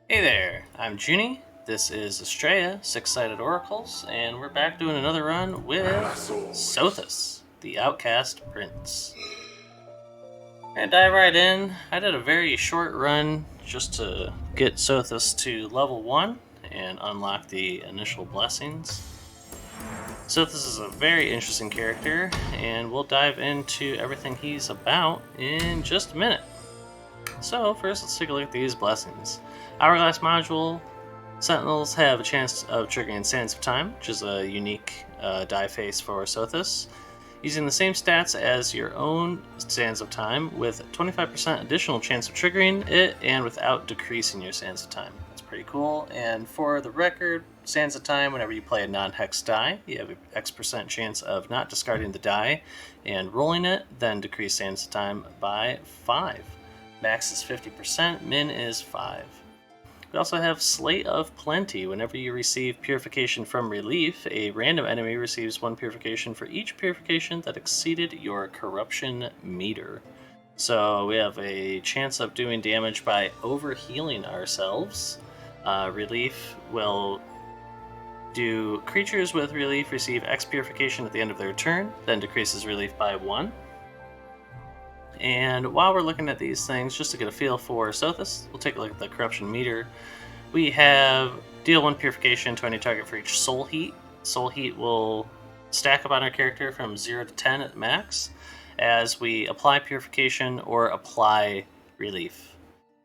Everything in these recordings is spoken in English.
Hey there, I'm Juni. This is Astrea, Six-Sided Oracles, and we're back doing another run with Sothis, the Outcast Prince. And dive right in. I did a very short run just to get Sothis to level 1 and unlock the initial blessings. Sothis is a very interesting character, and we'll dive into everything he's about in just a minute. So first, let's take a look at these blessings. Hourglass module. Sentinels have a chance of triggering Sands of Time, which is a unique die face for Sothis, using the same stats as your own Sands of Time, with 25% additional chance of triggering it, and without decreasing your Sands of Time. That's pretty cool. And for the record, Sands of Time, whenever you play a non-hex die, you have an X% chance of not discarding the die and rolling it, then decrease Sands of Time by 5. Max is 50%, min is 5. We also have Slate of Plenty. Whenever you receive Purification from Relief, a random enemy receives 1 Purification for each Purification that exceeded your Corruption meter. So we have a chance of doing damage by overhealing ourselves. Relief will do creatures with Relief receive X Purification at the end of their turn, then decreases Relief by 1. And while we're looking at these things, just to get a feel for Sothis, we'll take a look at the Corruption meter. We have deal 1 Purification to any target for each Soul Heat. Soul Heat will stack up on our character from 0 to 10 at max as we apply Purification or apply Relief.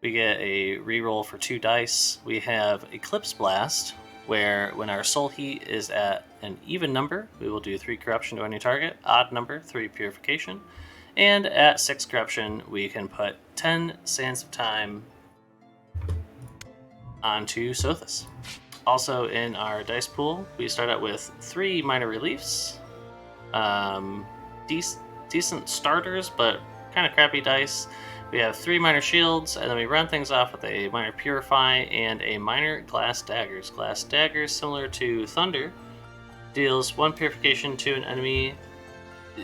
We get a reroll for 2 dice. We have Eclipse Blast, where when our Soul Heat is at an even number, we will do 3 Corruption to any target, odd number, 3 Purification. And at 6 Corruption, we can put 10 Sands of Time onto Sothis. Also in our dice pool, we start out with 3 minor reliefs, decent starters, but kind of crappy dice. We have 3 minor shields, and then we run things off with a minor purify and a minor glass daggers. Glass daggers, similar to thunder, deals 1 purification to an enemy,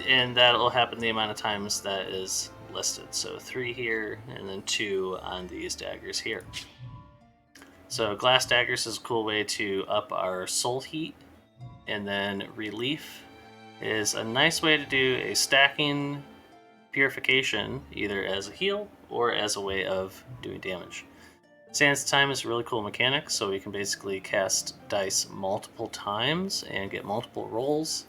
and that'll happen the amount of times that is listed. So 3 here, and then 2 on these daggers here. So glass daggers is a cool way to up our soul heat, and then relief is a nice way to do a stacking purification, either as a heal or as a way of doing damage. Sands of Time is a really cool mechanic, so we can basically cast dice multiple times and get multiple rolls.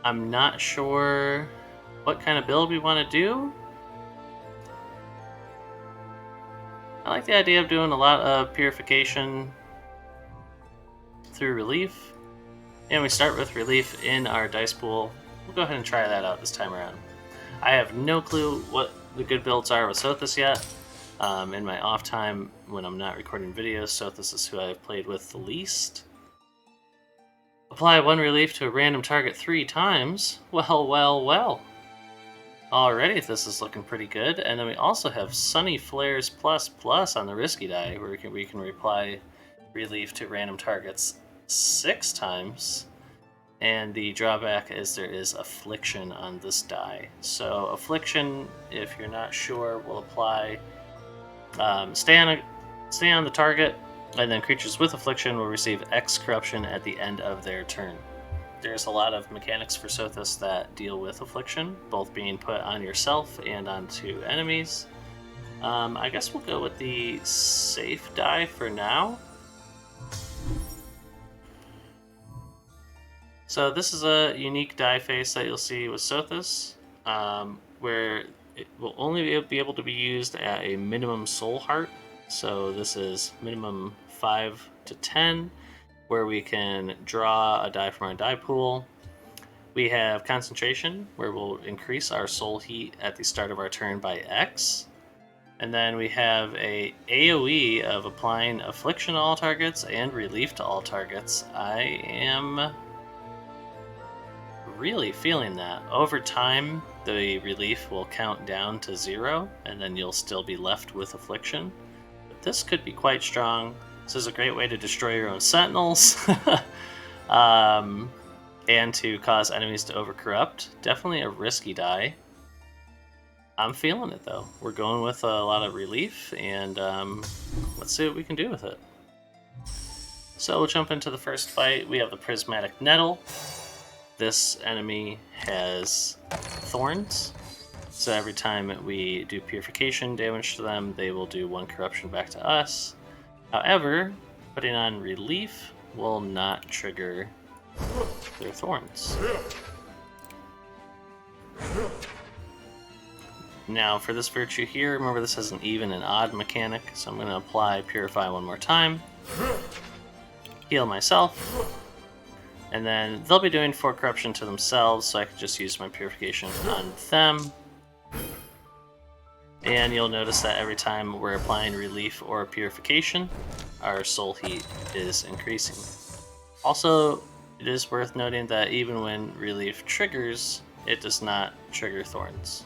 I'm not sure what kind of build we want to do. I like the idea of doing a lot of purification through relief. And we start with relief in our dice pool. We'll go ahead and try that out this time around. I have no clue what the good builds are with Sothis yet. In my off time, when I'm not recording videos, Sothis is who I've played with the least. Apply 1 relief to a random target 3 times. Well. Already this is looking pretty good. And then we also have Sunny Flares plus on the risky die, where we can apply relief to random targets 6 times. And the drawback is there is Affliction on this die. So Affliction, if you're not sure, will apply stay on the target, and then creatures with Affliction will receive X Corruption at the end of their turn. There's a lot of mechanics for Sothis that deal with Affliction, both being put on yourself and onto enemies. I guess we'll go with the safe die for now. So this is a unique die face that you'll see with Sothis, where it will only be able to be used at a minimum soul heart. So this is minimum 5 to 10, where we can draw a die from our die pool. We have concentration, where we'll increase our soul heat at the start of our turn by X. And then we have a AoE of applying affliction to all targets and relief to all targets. I am really feeling that. Over time, the relief will count down to 0, and then you'll still be left with affliction. But this could be quite strong. This is a great way to destroy your own sentinels. And to cause enemies to overcorrupt. Definitely a risky die. I'm feeling it though. We're going with a lot of relief, and let's see what we can do with it. So we'll jump into the first fight. We have the Prismatic Nettle. This enemy has thorns, so every time we do Purification damage to them, they will do 1 corruption back to us. However, putting on relief will not trigger their thorns. Now for this virtue here, remember this has an even and odd mechanic, so I'm going to apply Purify one more time, heal myself, and then they'll be doing 4 corruption to themselves, so I can just use my Purification on them. And you'll notice that every time we're applying relief or purification, our soul heat is increasing. Also, it is worth noting that even when relief triggers, it does not trigger thorns.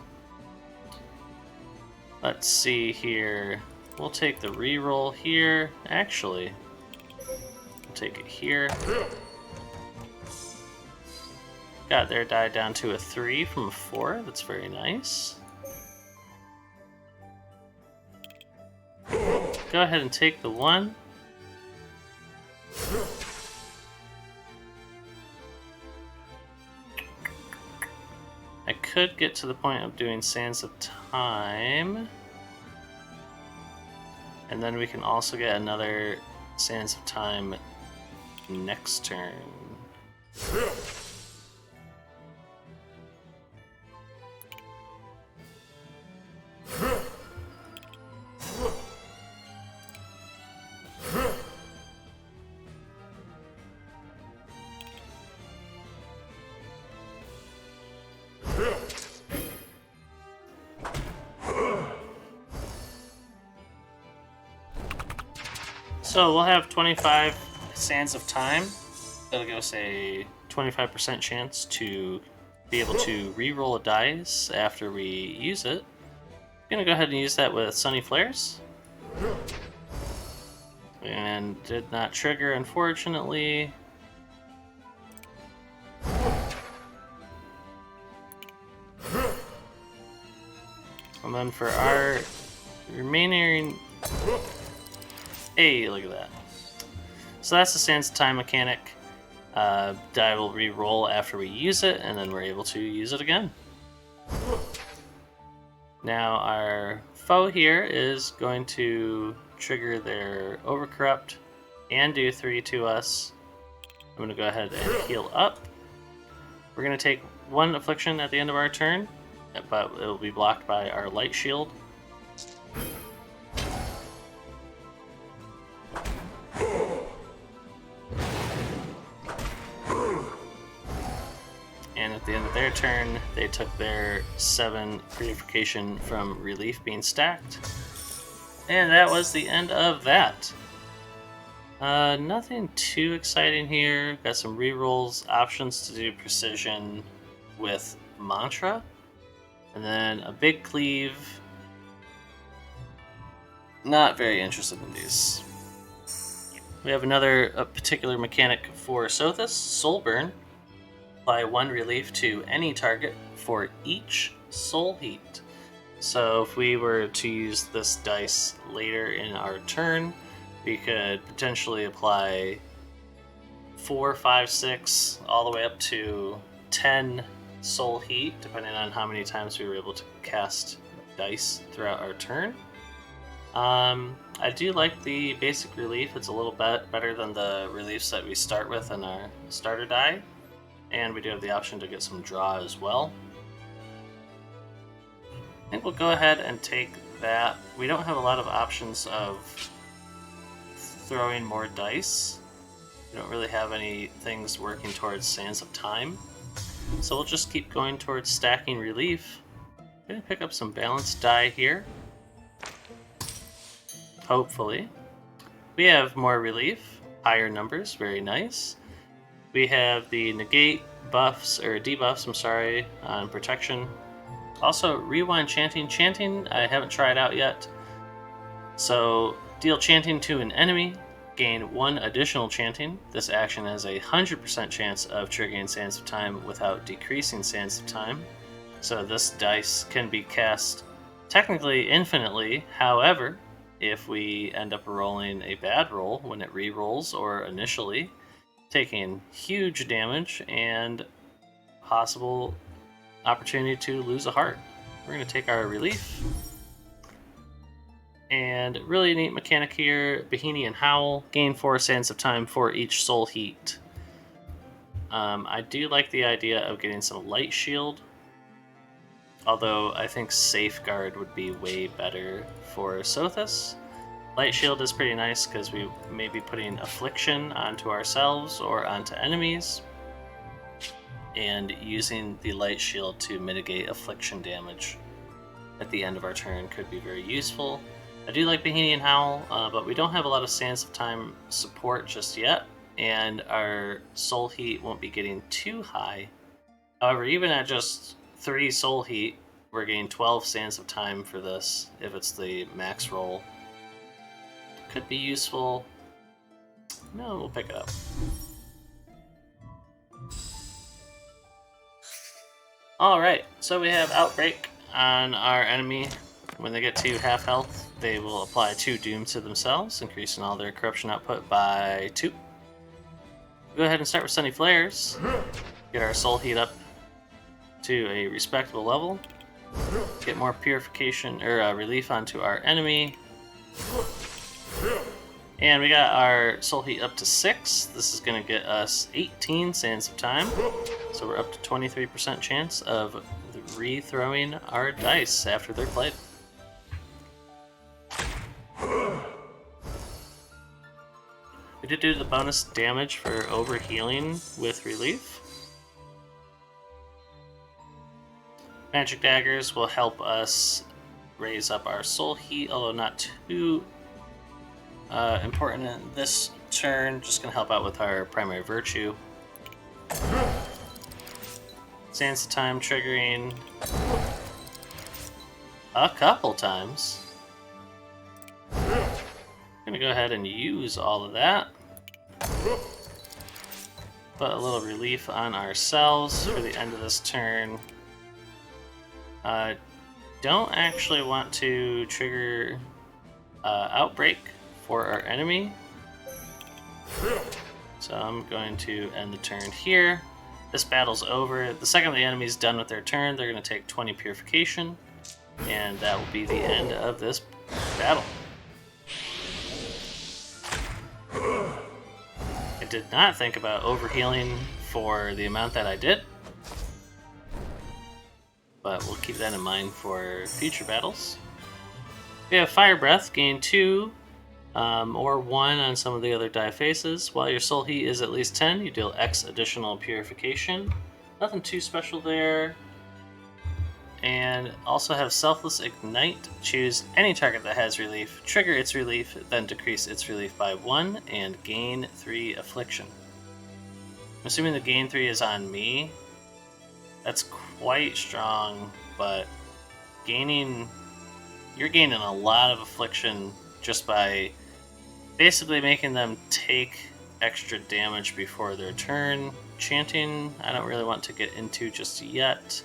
Let's see here. We'll take the reroll here. Actually, we'll take it here. Got their die down to a 3 from a 4. That's very nice. Go ahead and take the 1. I could get to the point of doing Sands of Time. And then we can also get another Sands of Time next turn. So we'll have 25 Sands of Time. That'll give us a 25% chance to be able to re-roll a dice after we use it. I'm gonna go ahead and use that with Sunny Flares. And did not trigger, unfortunately. And then for our remaining... Hey, look at that. So that's the Sands of Time mechanic. Die will re-roll after we use it, and then we're able to use it again. Now our foe here is going to trigger their Overcorrupt and do 3 to us. I'm going to go ahead and heal up. We're going to take 1 affliction at the end of our turn, but it will be blocked by our light shield. And at the end of their turn, they took their 7 Purification from relief being stacked. And that was the end of that. Nothing too exciting here. Got some rerolls, options to do precision with mantra. And then a big cleave. Not very interested in these. We have another particular mechanic for Sothis, Soul Burn. Apply 1 relief to any target for each soul heat. So if we were to use this dice later in our turn, we could potentially apply 4, 5, 6, all the way up to 10 soul heat, depending on how many times we were able to cast dice throughout our turn. I do like the basic relief. It's a little bit better than the reliefs that we start with in our starter die. And we do have the option to get some draw as well. I think we'll go ahead and take that. We don't have a lot of options of throwing more dice. We don't really have any things working towards Sands of Time. So we'll just keep going towards stacking relief. I'm going to pick up some balanced die here. Hopefully. We have more relief, higher numbers, very nice. We have the negate buffs, or debuffs, I'm sorry, on protection. Also, rewind chanting. Chanting, I haven't tried out yet. So, deal chanting to an enemy, gain 1 additional chanting. This action has a 100% chance of triggering Sands of Time without decreasing Sands of Time. So this dice can be cast technically infinitely. However, if we end up rolling a bad roll when it re-rolls or initially, taking huge damage and possible opportunity to lose a heart. We're going to take our relief. And really neat mechanic here, Bohemian Howl, gain 4 sands of time for each soul heat. I do like the idea of getting some light shield, although I think Safeguard would be way better for Sothis. Light shield is pretty nice because we may be putting affliction onto ourselves or onto enemies, and using the light shield to mitigate affliction damage at the end of our turn could be very useful. I do like Bohemian Howl, but we don't have a lot of Sands of Time support just yet, and our soul heat won't be getting too high. However, even at just 3 soul heat, we're getting 12 Sands of Time for this if it's the max roll. Could be useful. No, we'll pick it up. Alright, so we have Outbreak on our enemy. When they get to half health, they will apply 2 Doom to themselves, increasing all their corruption output by 2. We'll go ahead and start with Sunny Flares. Get our soul heat up to a respectable level. Get more purification or relief onto our enemy. And we got our soul heat up to 6. This is going to get us 18 Sands of Time. So we're up to 23% chance of re-throwing our dice after they're played. We did do the bonus damage for overhealing with relief. Magic daggers will help us raise up our soul heat, although not too important in this turn. Just going to help out with our primary virtue. Sands of Time triggering a couple times. I'm going to go ahead and use all of that. Put a little relief on ourselves for the end of this turn. Don't actually want to trigger Outbreak for our enemy. So I'm going to end the turn here. This battle's over. The second the enemy's done with their turn, they're going to take 20 Purification, and that will be the end of this battle. I did not think about overhealing for the amount that I did, but we'll keep that in mind for future battles. We have Fire Breath, gain 2 or 1 on some of the other die faces. While your soul heat is at least 10, you deal X additional purification. Nothing too special there. And also have Selfless Ignite. Choose any target that has relief, trigger its relief, then decrease its relief by 1, and gain 3 affliction. I'm assuming the gain 3 is on me. That's quite strong, but you're gaining a lot of affliction just by basically making them take extra damage before their turn. Chanting, I don't really want to get into just yet.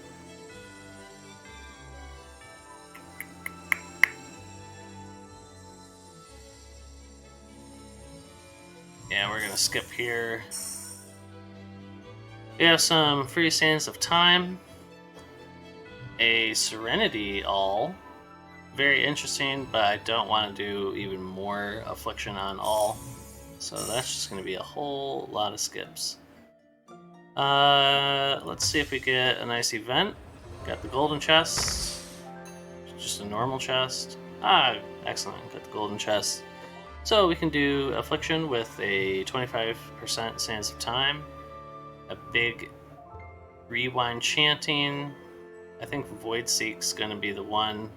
Yeah, we're going to skip here. We have some free Sands of Time. A Serenity All. Very interesting, but I don't want to do even more affliction on all. So that's just going to be a whole lot of skips. Let's see if we get a nice event. Got the golden chest. Just a normal chest. Excellent. Got the golden chest. So we can do affliction with a 25% Sands of Time. A big rewind chanting. I think Void Seek's going to be the one.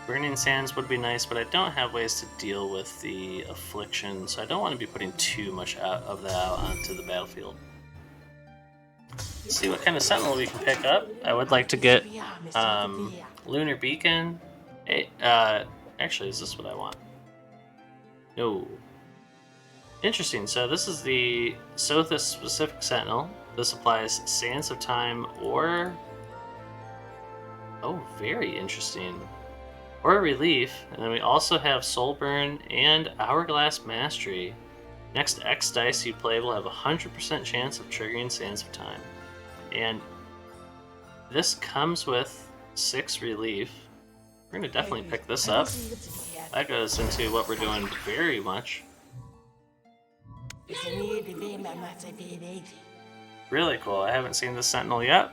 Burning Sands would be nice, but I don't have ways to deal with the affliction, so I don't want to be putting too much of that out onto the battlefield. Let's see what kind of Sentinel we can pick up. I would like to get Lunar Beacon. Hey, actually, is this what I want? No. Interesting, so this is the Sothis specific Sentinel. This applies Sands of Time or... Oh, very interesting. Or Relief. And then we also have Soul Burn and Hourglass Mastery. Next X dice you play will have a 100% chance of triggering Sands of Time. And this comes with 6 Relief. We're going to definitely pick this up. That goes into what we're doing very much. Really cool. I haven't seen this Sentinel yet.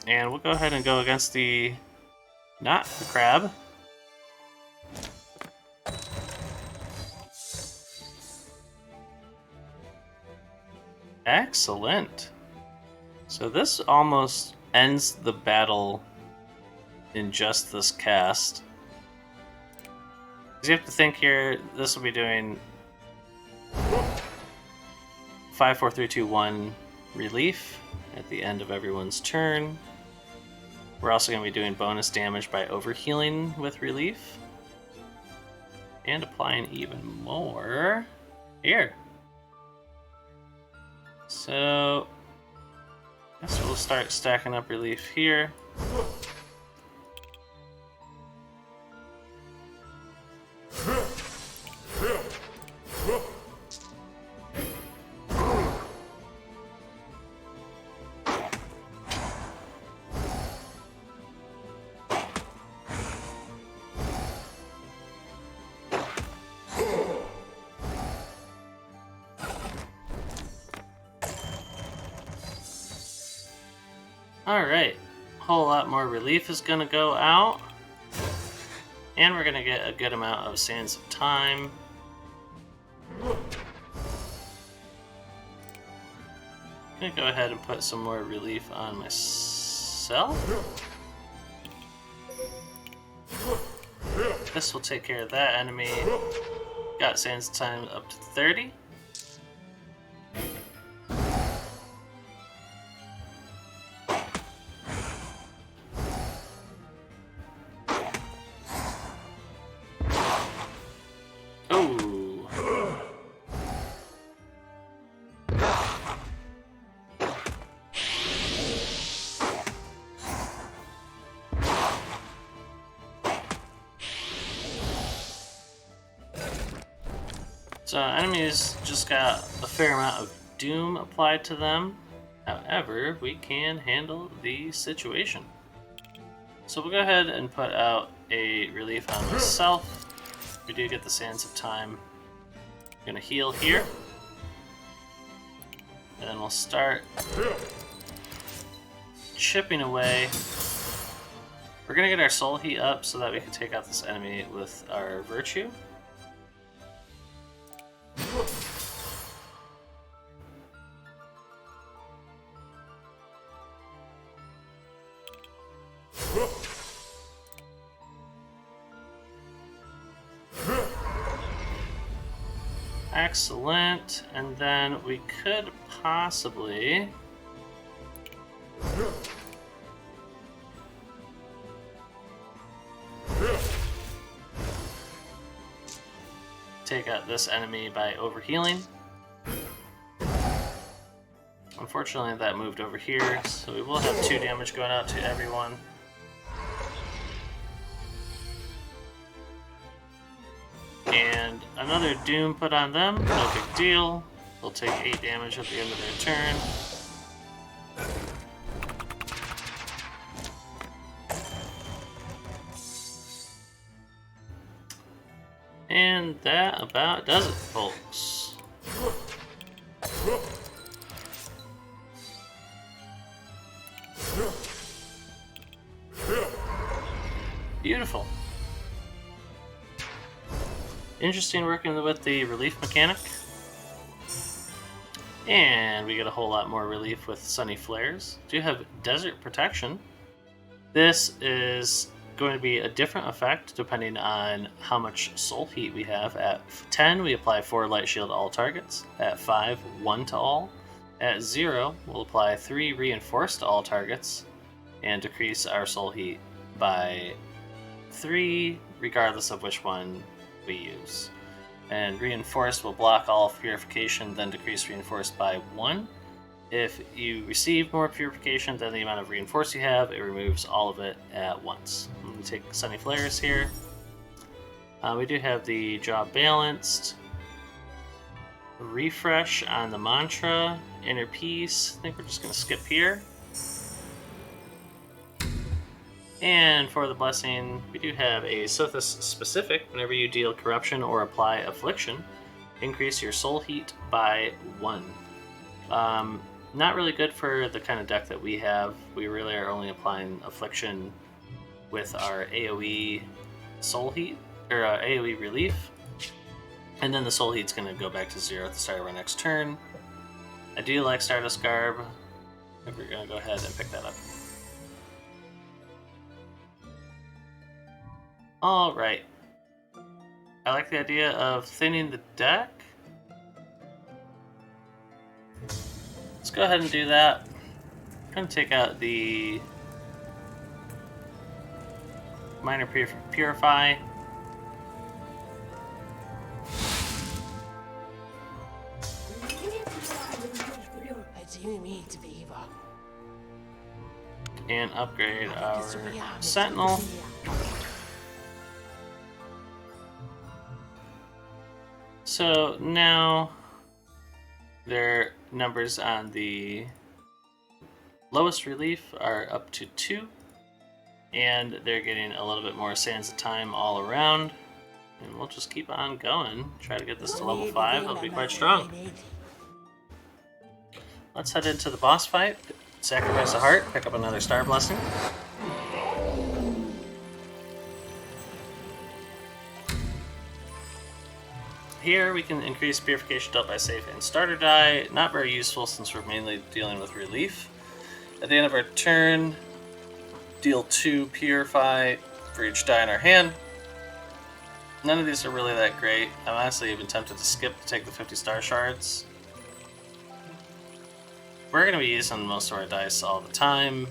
And we'll go ahead and go against the... not the crab. Excellent. So this almost ends the battle in just this cast. Because you have to think here, this will be doing 5, 4, 3, 2, 1 relief at the end of everyone's turn. We're also going to be doing bonus damage by overhealing with relief. And applying even more here. So, I guess we'll start stacking up relief here. Alright, a whole lot more relief is going to go out. And we're going to get a good amount of Sands of Time. I'm going to go ahead and put some more relief on myself. This will take care of that enemy. Got Sands of Time up to 30. So enemies just got a fair amount of doom applied to them. However, we can handle the situation. So we'll go ahead and put out a relief on myself. We do get the Sands of Time. I'm gonna heal here. And then we'll start chipping away. We're gonna get our soul heat up so that we can take out this enemy with our virtue. Excellent, and then we could possibly take out this enemy by overhealing. Unfortunately, that moved over here, so we will have 2 damage going out to everyone. And another Doom put on them, no big deal. They'll take 8 damage at the end of their turn. And that about does it, folks. Beautiful. Interesting working with the relief mechanic. And we get a whole lot more relief with Sunny Flares. Do have Desert Protection. This is going to be a different effect depending on how much soul heat we have. At 10, we apply 4 Light Shield to all targets. At 5, 1 to all. At 0, we'll apply 3 Reinforced to all targets and decrease our soul heat by 3, regardless of which one we use. And Reinforced will block all Purification, then decrease Reinforced by 1. If you receive more purification than the amount of reinforce you have, it removes all of it at once. I'm going to take Sunny Flares here. We do have the job balanced. Refresh on the mantra. Inner peace. I think we're just going to skip here. And for the blessing, we do have a Sothis specific. Whenever you deal corruption or apply affliction, increase your soul heat by 1. Not really good for the kind of deck that we have. We really are only applying affliction with our AoE soul heat, or AoE relief. And then the soul heat's going to go back to 0 at the start of our next turn. I do like Stardust Garb. I think we're going to go ahead and pick that up. Alright. I like the idea of thinning the deck. Let's go ahead and do that. I'm going to take out the Minor Purify. And upgrade our Sentinel. So now their numbers on the lowest relief are up to 2, and they're getting a little bit more Sands of Time all around. And we'll just keep on going. Try to get this to level 5. It'll be quite strong. Let's head into the boss fight. Sacrifice a heart, pick up another Star Blessing. Here we can increase Purification dealt by save and starter die. Not very useful since we're mainly dealing with relief. At the end of our turn, deal 2 Purify for each die in our hand. None of these are really that great. I'm honestly even tempted to skip to take the 50 star shards. We're going to be using most of our dice all the time.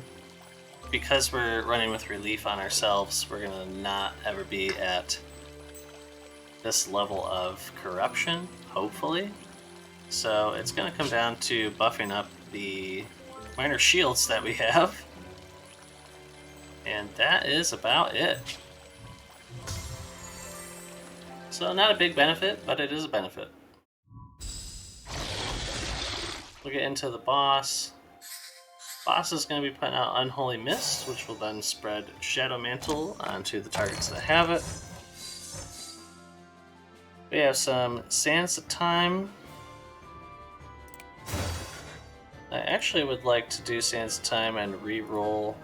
Because we're running with relief on ourselves, we're going to not ever be at this level of corruption, hopefully. So it's going to come down to buffing up the minor shields that we have. And that is about it. So not a big benefit, but it is a benefit. We'll get into the boss. Boss is going to be putting out Unholy Mist, which will then spread Shadow Mantle onto the targets that have it. We have some Sands of Time. I actually would like to do Sands of Time and re-roll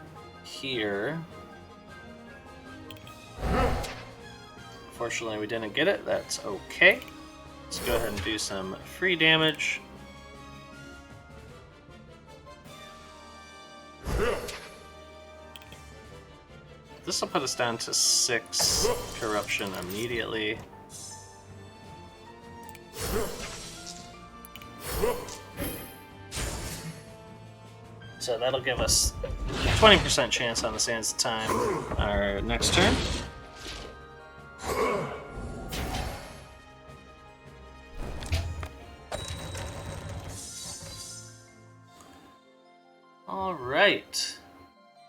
here. Unfortunately, we didn't get it. That's okay. Let's go ahead and do some free damage. This will put us down to 6 corruption immediately. So that'll give us 20% chance on the Sands of Time our next turn. Alright.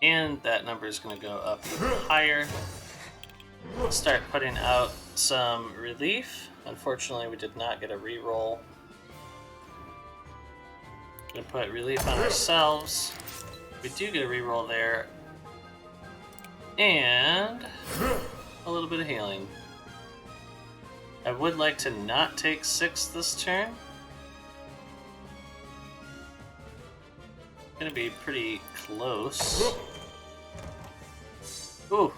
And that number is going to go up even higher. We'll start putting out some relief. Unfortunately, we did not get a reroll. Gonna put relief on ourselves. We do get a reroll there. And a little bit of healing. I would like to not take 6 this turn. Gonna be pretty close. Ooh,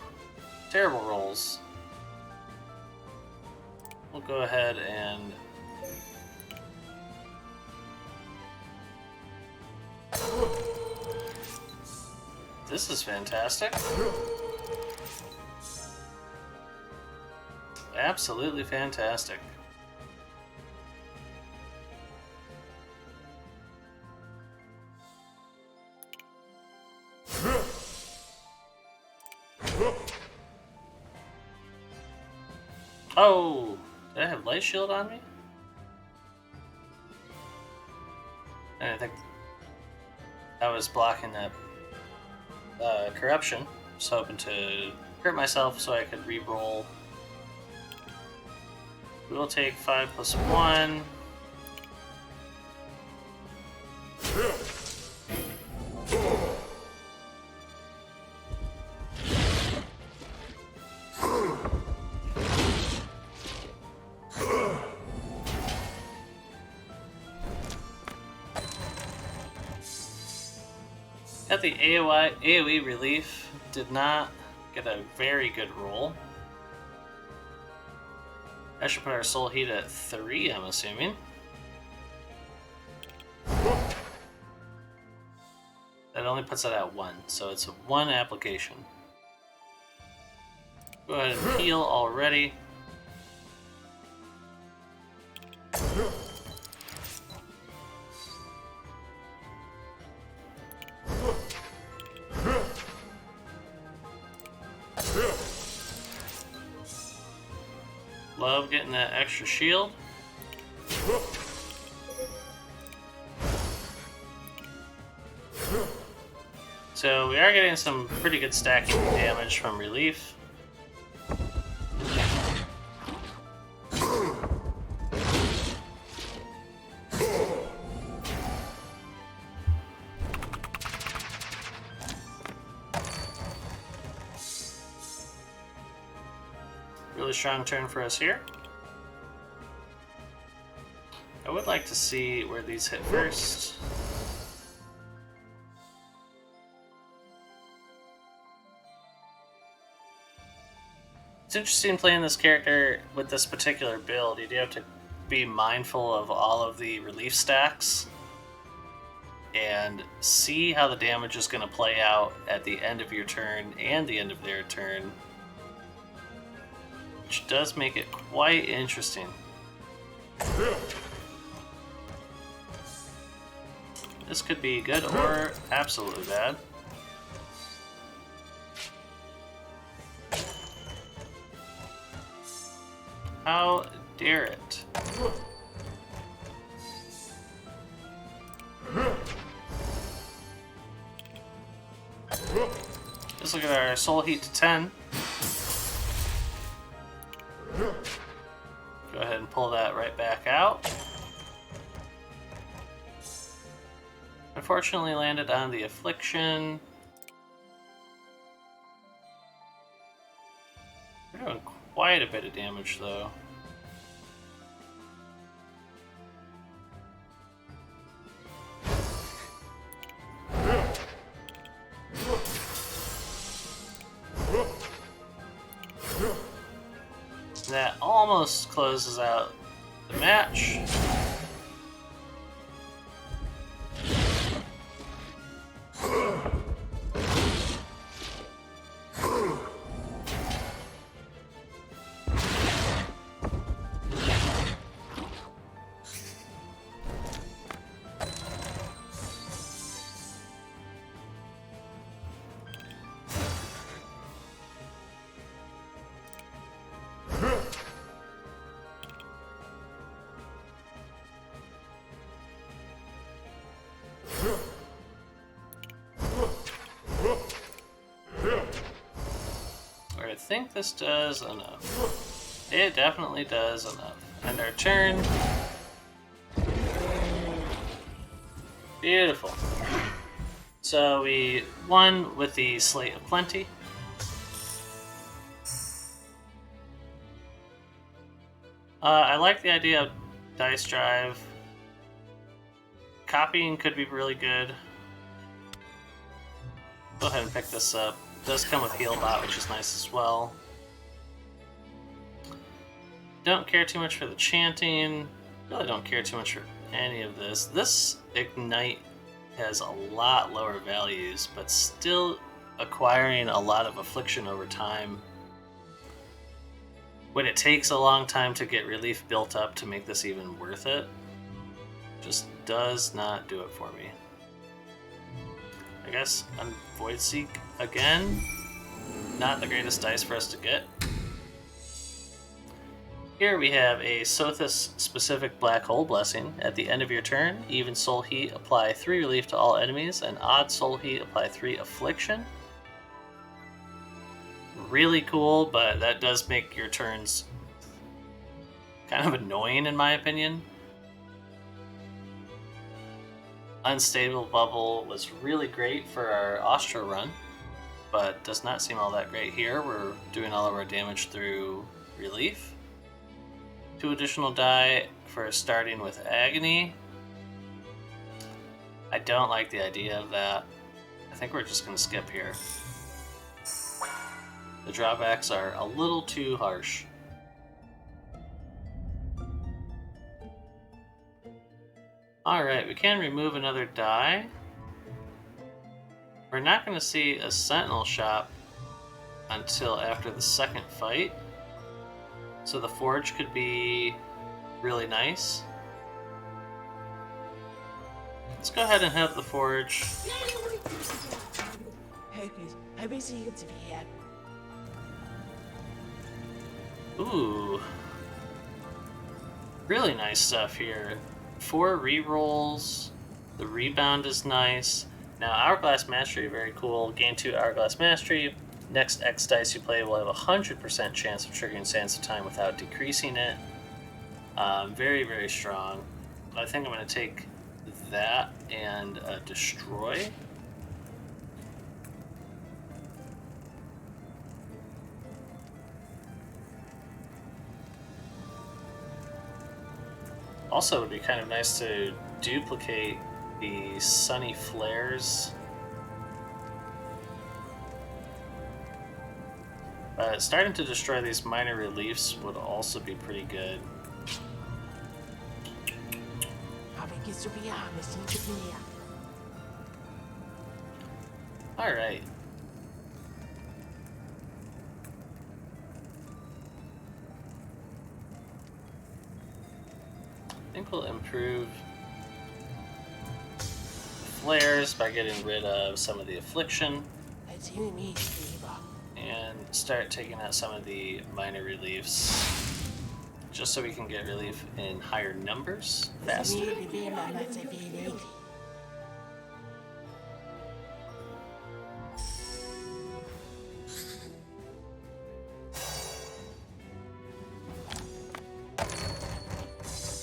terrible rolls. We'll go ahead and this is fantastic. Absolutely fantastic. Oh, did I have Light Shield on me? I think I was blocking that corruption. Just hoping to hurt myself so I could re-roll. We will take 5 plus 1. Got the AoE relief, did not get a very good roll. I should put our soul heat at 3, I'm assuming. That only puts it at 1, so it's a 1 application. Go ahead and heal already. Love getting that extra shield. So we are getting some pretty good stacking damage from relief. Really strong turn for us here. I would like to see where these hit first. It's interesting playing this character with this particular build. You do have to be mindful of all of the relief stacks and see how the damage is going to play out at the end of your turn and the end of their turn, which does make it quite interesting. This could be good or absolutely bad. How dare it? Just look at our soul heat to 10. Go ahead and pull that right back out. Unfortunately landed on the affliction. We're doing quite a bit of damage though. That almost closes out the match. I think this does enough. It definitely does enough. End our turn. Beautiful. So we won with the Slate of Plenty. I like the idea of dice drive. Copying could be really good. Go ahead and pick this up. It does come with heal bot, which is nice as well. Don't care too much for the chanting. Really don't care too much for any of this. This Ignite has a lot lower values, but still acquiring a lot of affliction over time. When it takes a long time to get relief built up to make this even worth it, just does not do it for me. I guess on Void Seek again. Not the greatest dice for us to get. Here we have a Sothis specific black hole blessing. At the end of your turn, even soul heat, apply 3 relief to all enemies, and odd soul heat, apply 3 affliction. Really cool, but that does make your turns kind of annoying in my opinion. Unstable Bubble was really great for our Astrea run, but does not seem all that great here. We're doing all of our damage through relief. 2 additional die for starting with Agony. I don't like the idea of that. I think we're just going to skip here. The drawbacks are a little too harsh. Alright, we can remove another die. We're not going to see a Sentinel shop until after the second fight. So the Forge could be really nice. Let's go ahead and have the Forge. Ooh. Really nice stuff here. 4 rerolls. The rebound is nice. Now, Hourglass Mastery, very cool. Gain 2 Hourglass Mastery. Next X dice you play will have a 100% chance of triggering Sands of Time without decreasing it. Very, very strong. I think I'm going to take that and Destroy. Also, it would be kind of nice to duplicate the Sunny Flares. Starting to destroy these minor reliefs would also be pretty good. Alright. I think we'll improve flares by getting rid of some of the affliction and start taking out some of the minor reliefs just so we can get relief in higher numbers faster.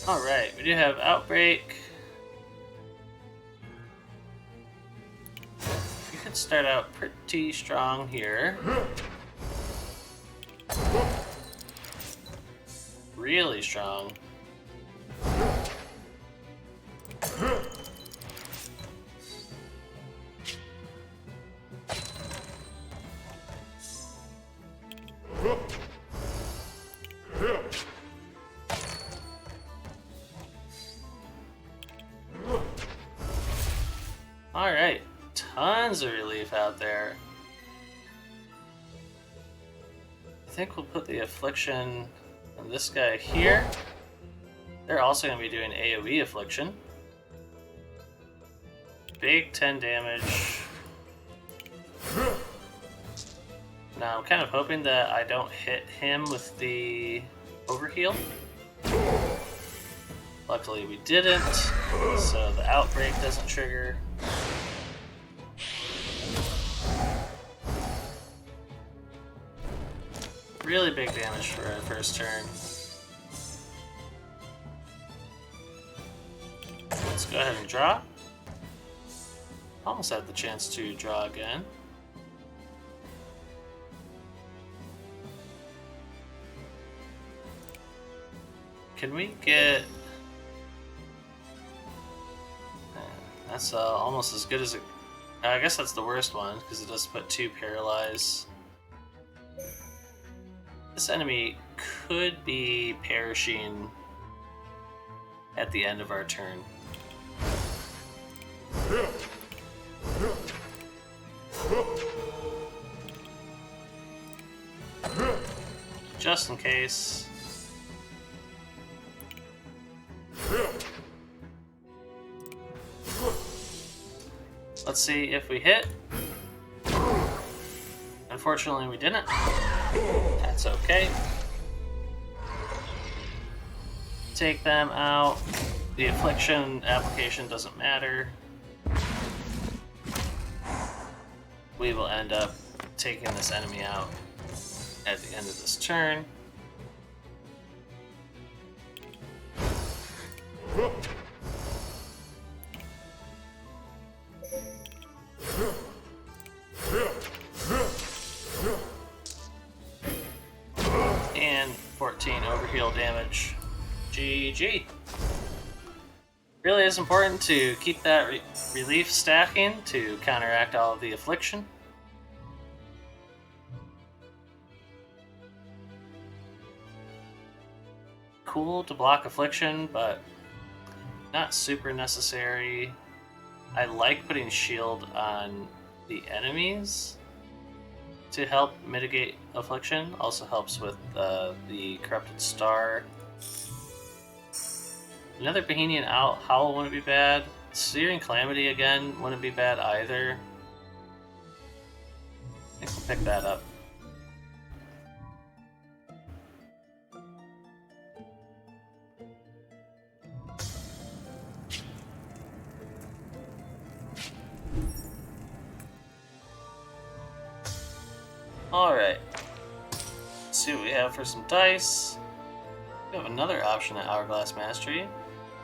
Alright, we do have Outbreak. We could start out pretty strong here. Really strong. Alright, tons of relief out there. I think we'll put the Affliction on this guy here. They're also going to be doing AoE Affliction. Big 10 damage. Now I'm kind of hoping that I don't hit him with the overheal. Luckily we didn't, so the Outbreak doesn't trigger. Really big damage for our first turn. Let's go ahead and draw. Almost had the chance to draw again. Can we get... That's almost as good as it... I guess that's the worst one, because it does put 2 paralyze. This enemy could be perishing at the end of our turn. Just in case. Let's see if we hit. Unfortunately, we didn't. That's okay. take them out. The affliction application doesn't matter. We will end up taking this enemy out at the end of this turn. And 14 overheal damage. GG. Really is important to keep that relief stacking to counteract all of the affliction. Cool to block affliction, but not super necessary. I like putting shield on the enemies to help mitigate affliction. Also helps with the corrupted star. Another Bohemian Howl wouldn't be bad. Searing Calamity again wouldn't be bad either. I think we'll pick that up. Alright. Let's see what we have for some dice. We have another option at Hourglass Mastery.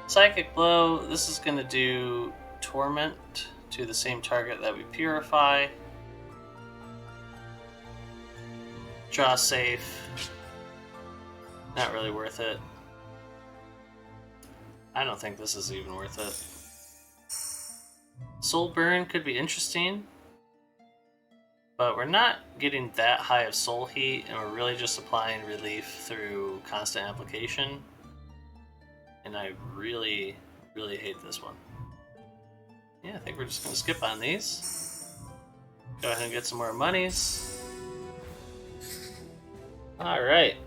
Psychic Blow, this is going to do Torment to the same target that we Purify. Draw safe. Not really worth it. I don't think this is even worth it. Soul Burn could be interesting, but we're not getting that high of soul heat, and we're really just applying relief through constant application. And I really, really hate this one. Yeah, I think we're just going to skip on these. Go ahead and get some more monies. Alright.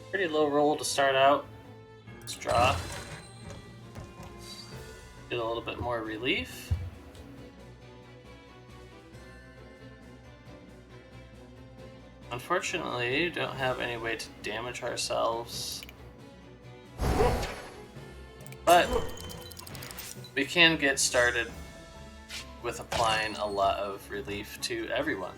Pretty low roll to start out. Let's draw. Get a little bit more relief. Unfortunately, we don't have any way to damage ourselves. But we can get started with applying a lot of relief to everyone.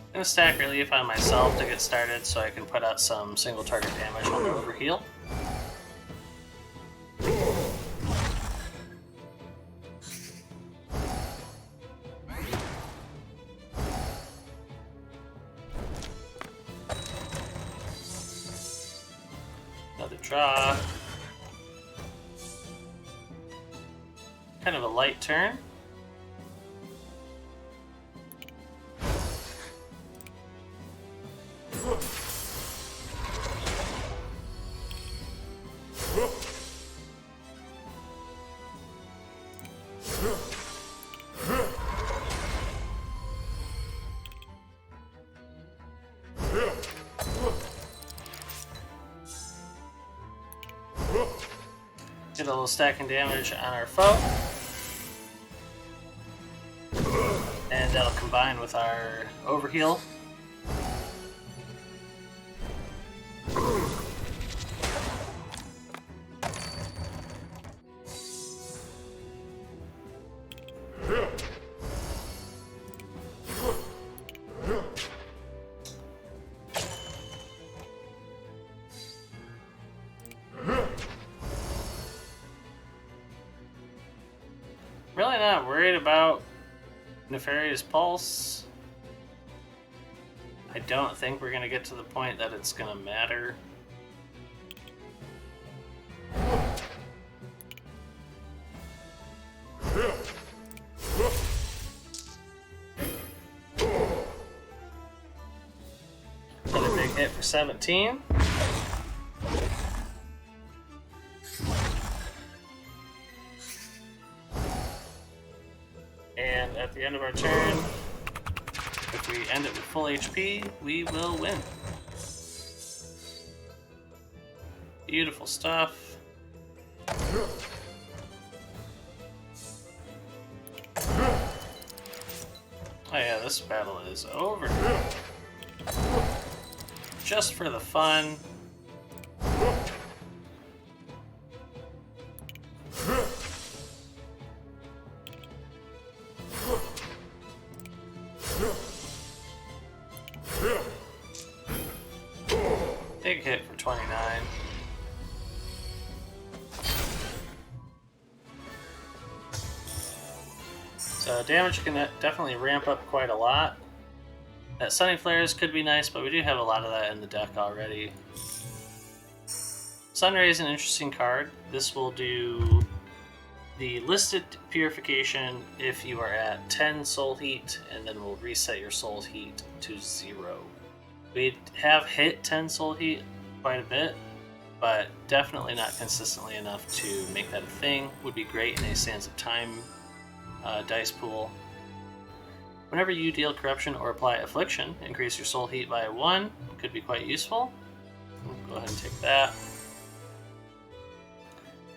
I'm going to stack relief on myself to get started so I can put out some single target damage on the overheal. Another draw. Kind of a light turn. Get a little stacking damage on our foe. And that'll combine with our overheal. Really not worried about Nefarious Pulse. I don't think we're going to get to the point that it's going to matter. Another big hit for 17. If we end it with full HP, we will win. Beautiful stuff. Oh yeah, this battle is over. Just for the fun. Big hit for 29. So damage can definitely ramp up quite a lot. That Sunny Flares could be nice, but we do have a lot of that in the deck already. Sunray is an interesting card. This will do the listed Purification if you are at 10 Soul Heat, and then we'll reset your Soul Heat to 0. We have hit 10 Soul Heat quite a bit, but definitely not consistently enough to make that a thing. Would be great in a Sands of Time dice pool. Whenever you deal Corruption or apply Affliction, increase your Soul Heat by 1. Could be quite useful. We'll go ahead and take that.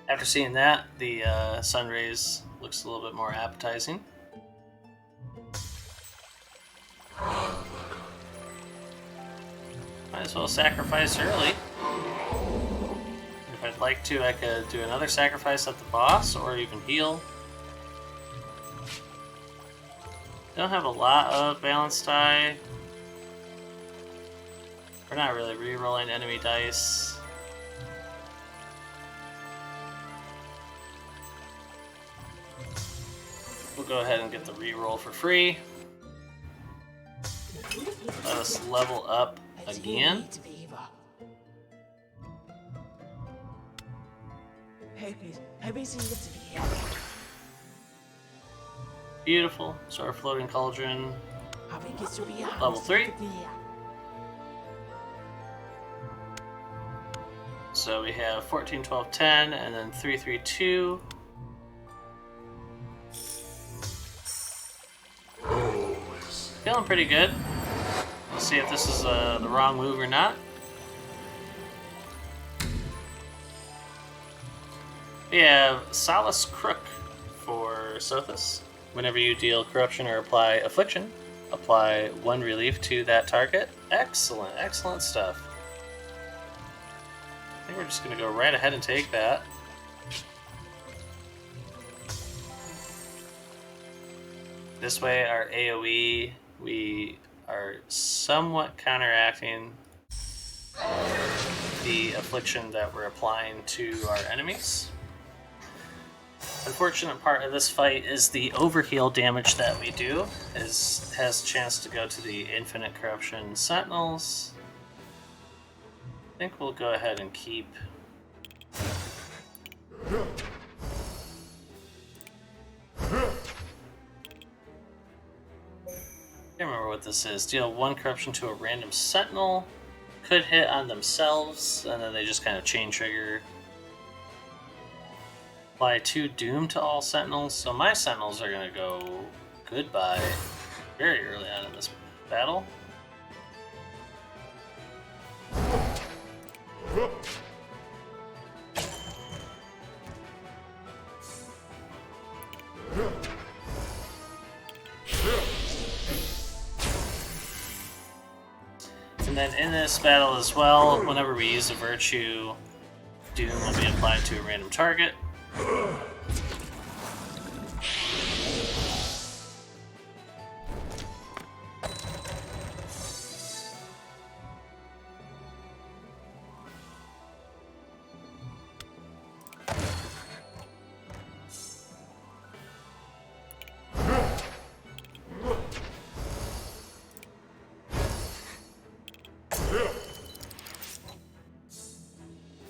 After seeing that, the Sun Rays looks a little bit more appetizing. Might as well sacrifice early. If I'd like to, I could do another sacrifice at the boss, or even heal. Don't have a lot of balance die. We're not really re-rolling enemy dice. We'll go ahead and get the re-roll for free. Let us level up again. Beautiful. So our Floating Cauldron, level 3. So we have 14, 12, 10, and then 3, 3, 2. Feeling pretty good. Let's see if this is the wrong move or not. We have Solace Crook for Sothis. Whenever you deal Corruption or apply Affliction, apply 1 relief to that target. Excellent, excellent stuff. I think we're just going to go right ahead and take that. This way, our AoE, we are somewhat counteracting the Affliction that we're applying to our enemies. Unfortunate part of this fight is the overheal damage that we do has a chance to go to the Infinite Corruption Sentinels. I think we'll go ahead and keep. I can't remember what this is. Deal 1 corruption to a random sentinel. Could hit on themselves, and then they just kind of chain trigger. Apply 2 doom to all sentinels. So my sentinels are going to go goodbye very early on in this battle. And then in this battle as well, whenever we use a virtue, doom will be applied to a random target.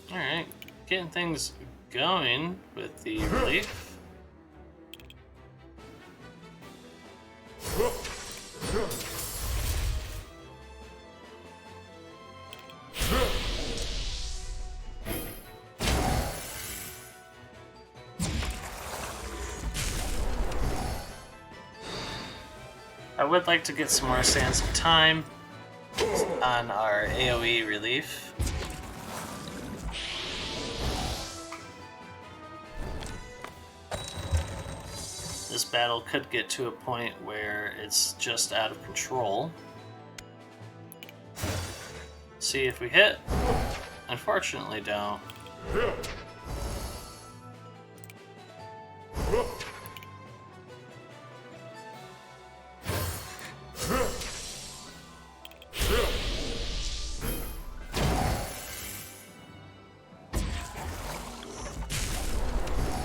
Alright, getting things going with the relief. I would like to get some more Sands of Time on our AoE relief. This battle could get to a point where it's just out of control. See if we hit. Unfortunately, don't.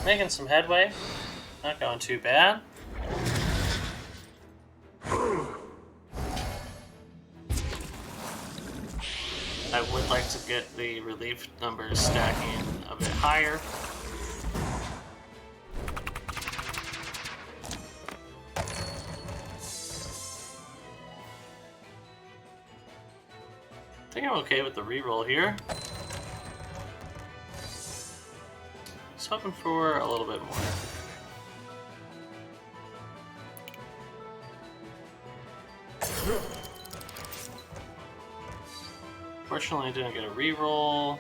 Making some headway. Not going too bad. I would like to get the relief numbers stacking a bit higher. I think I'm okay with the reroll here. Just hoping for a little bit more. Fortunately, I didn't get a reroll.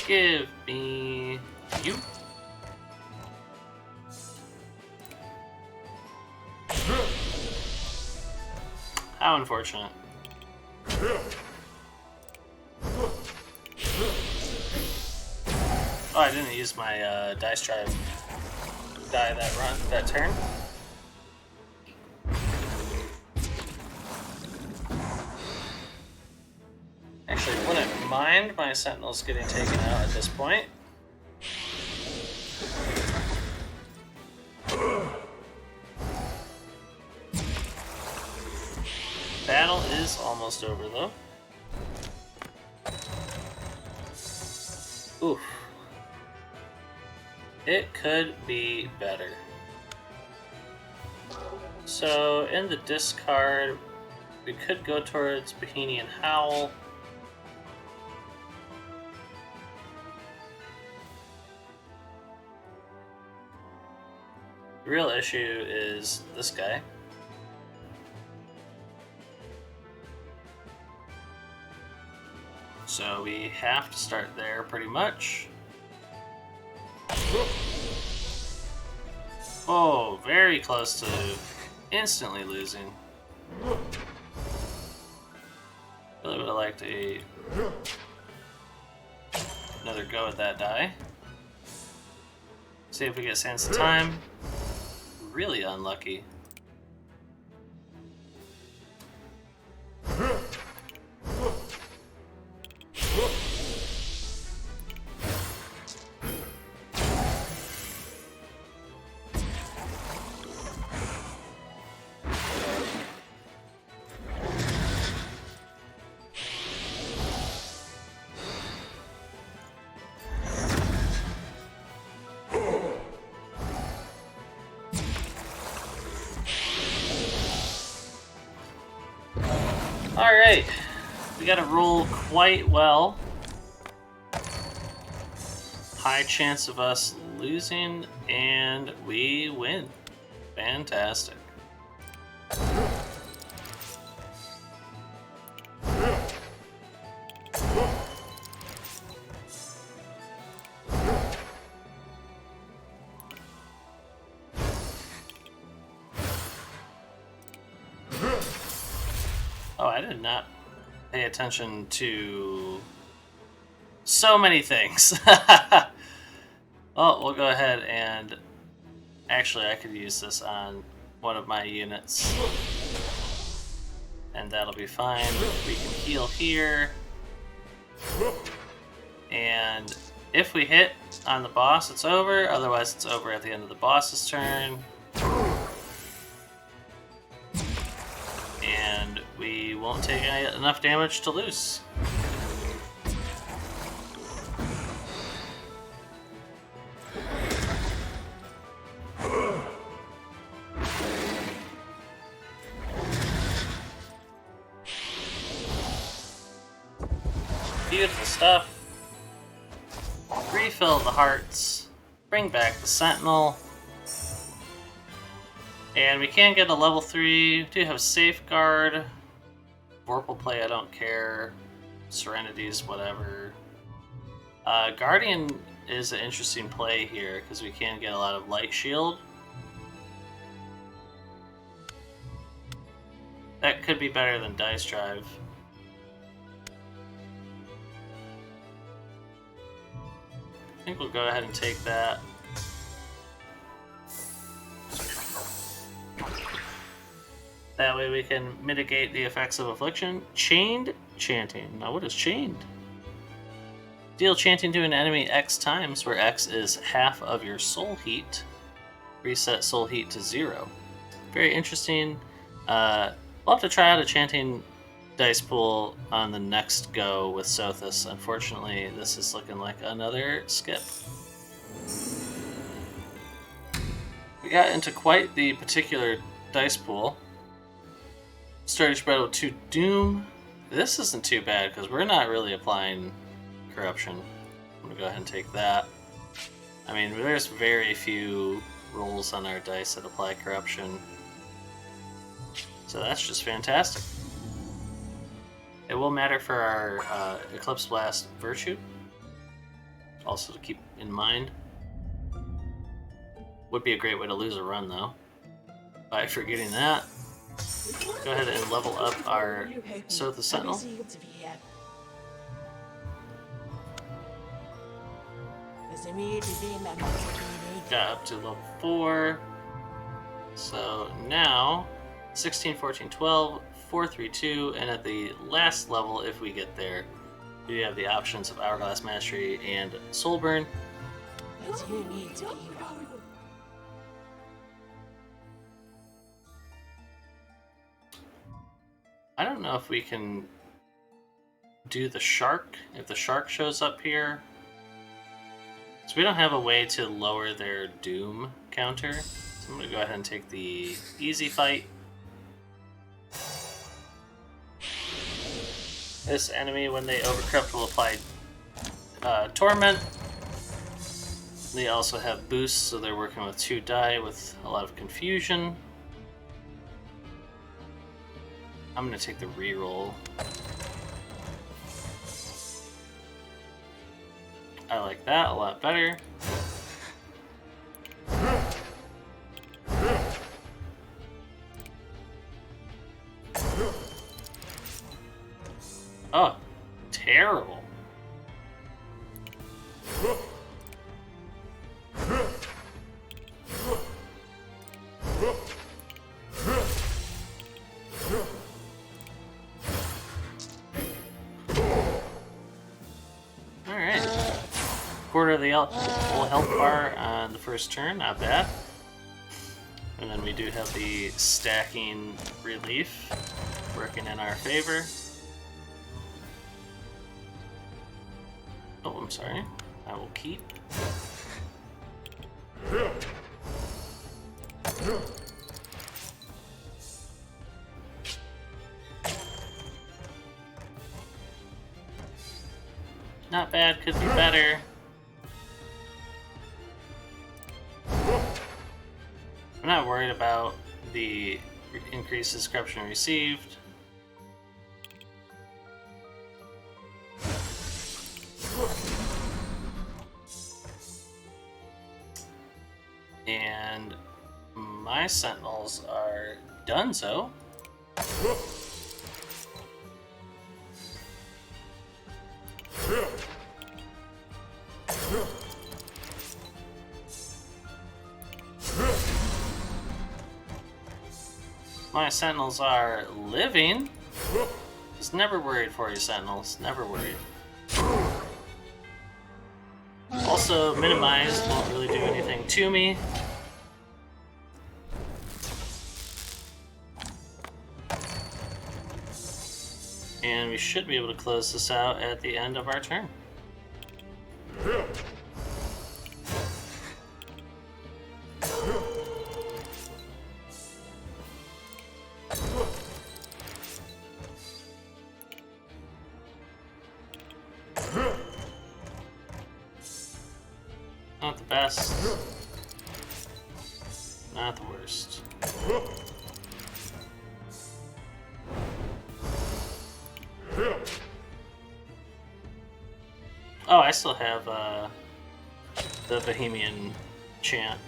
Give me you. How unfortunate. Oh, I didn't use my dice drive die that turn. Actually, wouldn't mind my sentinels getting taken out at this point. Battle is almost over though. Oof. It could be better. So in the discard, we could go towards Bohemian Howl. The real issue is this guy. So we have to start there pretty much. Oh, very close to instantly losing. Really would have liked another go at that die. See if we get Sands of Time. Really unlucky. Alright, we got to roll quite well. High chance of us losing, and we win. Fantastic. Oh, I did not pay attention to so many things. Well, we'll go ahead and... Actually, I could use this on one of my units. And that'll be fine. We can heal here. And if we hit on the boss, it's over. Otherwise, it's over at the end of the boss's turn. And we won't take enough damage to lose. Beautiful stuff. refill the hearts, bring back the Sentinel, and we can get a level 3. We do have Safeguard, Vorpal play, I don't care, Serenities, whatever. Guardian is an interesting play here because we can get a lot of Light Shield. That could be better than Dice Drive. I think we'll go ahead and take that. That way we can mitigate the effects of Affliction. Chained Chanting. Now what is Chained? Deal chanting to an enemy X times, where X is half of your soul heat. Reset soul heat to 0. Very interesting. We'll have to try out a chanting dice pool on the next go with Sothis. Unfortunately, this is looking like another skip. We got into quite the particular dice pool. Starting spread with 2 Doom. This isn't too bad because we're not really applying Corruption. I'm going to go ahead and take that. I mean, there's very few rolls on our dice that apply Corruption. So that's just fantastic. It will matter for our Eclipse Blast Virtue. Also to keep in mind. Would be a great way to lose a run though. By forgetting that. Go ahead and level up our Sothis Sentinel. Got up to level 4. So now 16, 14, 12, 4, 3, 2, and at the last level, if we get there, we have the options of Hourglass Mastery and Soulburn. I don't know if we can do the Shark, if the Shark shows up here. So we don't have a way to lower their Doom counter. So I'm going to go ahead and take the easy fight. This enemy, when they overcorrupt, will apply Torment. They also have boosts, so they're working with 2 die with a lot of confusion. I'm going to take the reroll. I like that a lot better. Oh, terrible. Alright. Quarter of the full health bar on the first turn, not bad. And then we do have the stacking relief working in our favor. Oh, I'm sorry. I will keep. Not bad, could be better. I'm not worried about the increases corruption received. And my sentinels are donezo. My sentinels are living. Just never worried for you, sentinels. Never worried. Also, minimized won't really do anything to me. And we should be able to close this out at the end of our turn. Not the best. Not the worst. Oh, I still have the Bohemian chant.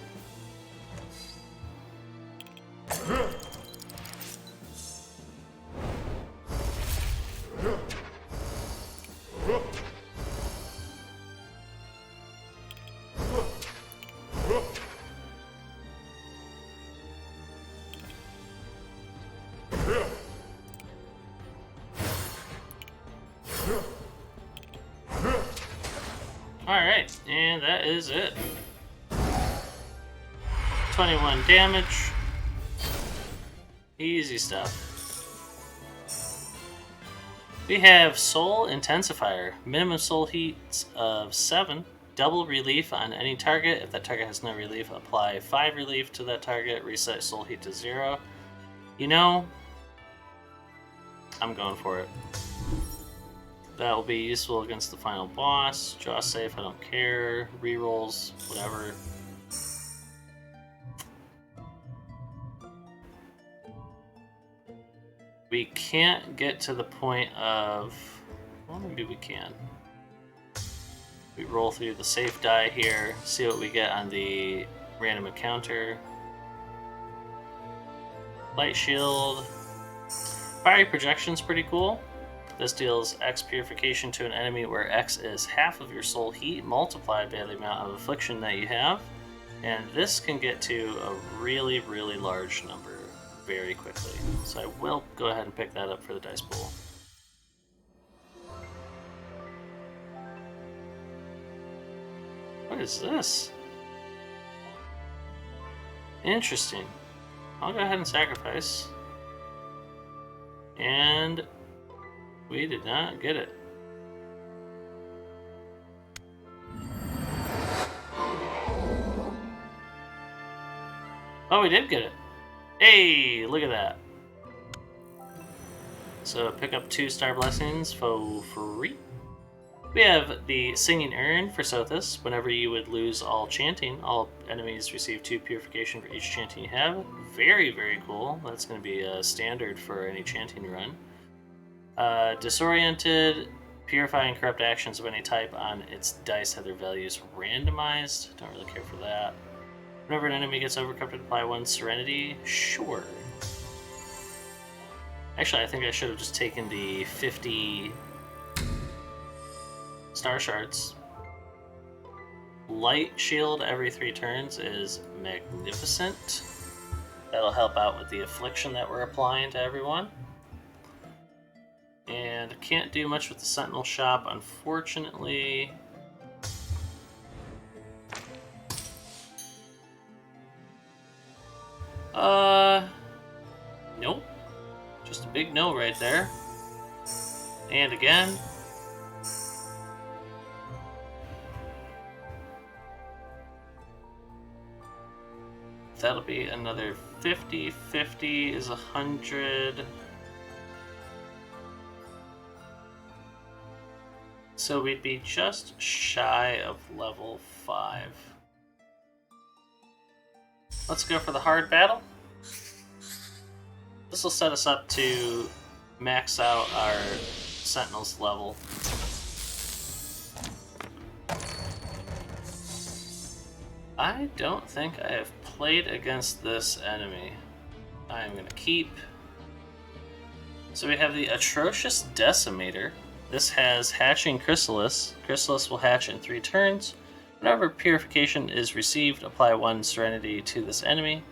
Alright, and that is it. 21 damage. Easy stuff. We have Soul Intensifier. Minimum soul heats of 7. Double relief on any target. If that target has no relief, apply 5 relief to that target. Reset soul heat to 0. You know, I'm going for it. That will be useful against the final boss. Draw safe, I don't care. Rerolls, whatever. We can't get to the point of... Well, maybe we can. We roll through the safe die here, see what we get on the random encounter. Light shield. Fiery projection's pretty cool. This deals X purification to an enemy where X is half of your soul heat multiplied by the amount of affliction that you have. And this can get to a really, really large number very quickly. So I will go ahead and pick that up for the dice pool. What is this? Interesting. I'll go ahead and sacrifice. And we did not get it. Oh, we did get it. Hey, look at that. So pick up 2 star blessings for free. We have the Singing Urn for Sothis. Whenever you would lose all chanting, all enemies receive 2 purification for each chanting you have. Very, very cool. That's going to be a standard for any chanting run. Disoriented, purify and corrupt actions of any type on its dice have their values randomized. Don't really care for that. Whenever an enemy gets overcorrupted, apply 1 Serenity. Sure. Actually, I think I should have just taken the 50 star shards. Light shield every 3 turns is magnificent. That'll help out with the affliction that we're applying to everyone. And can't do much with the Sentinel Shop, unfortunately. Nope. Just a big no right there. And again. That'll be another 50. 50 is 100. So we'd be just shy of level 5. Let's go for the hard battle. This will set us up to max out our Sentinel's level. I don't think I have played against this enemy. I am going to keep. So we have the Atrocious Decimator. This has Hatching Chrysalis. Chrysalis will hatch in 3 turns. Whenever purification is received, apply 1 Serenity to this enemy.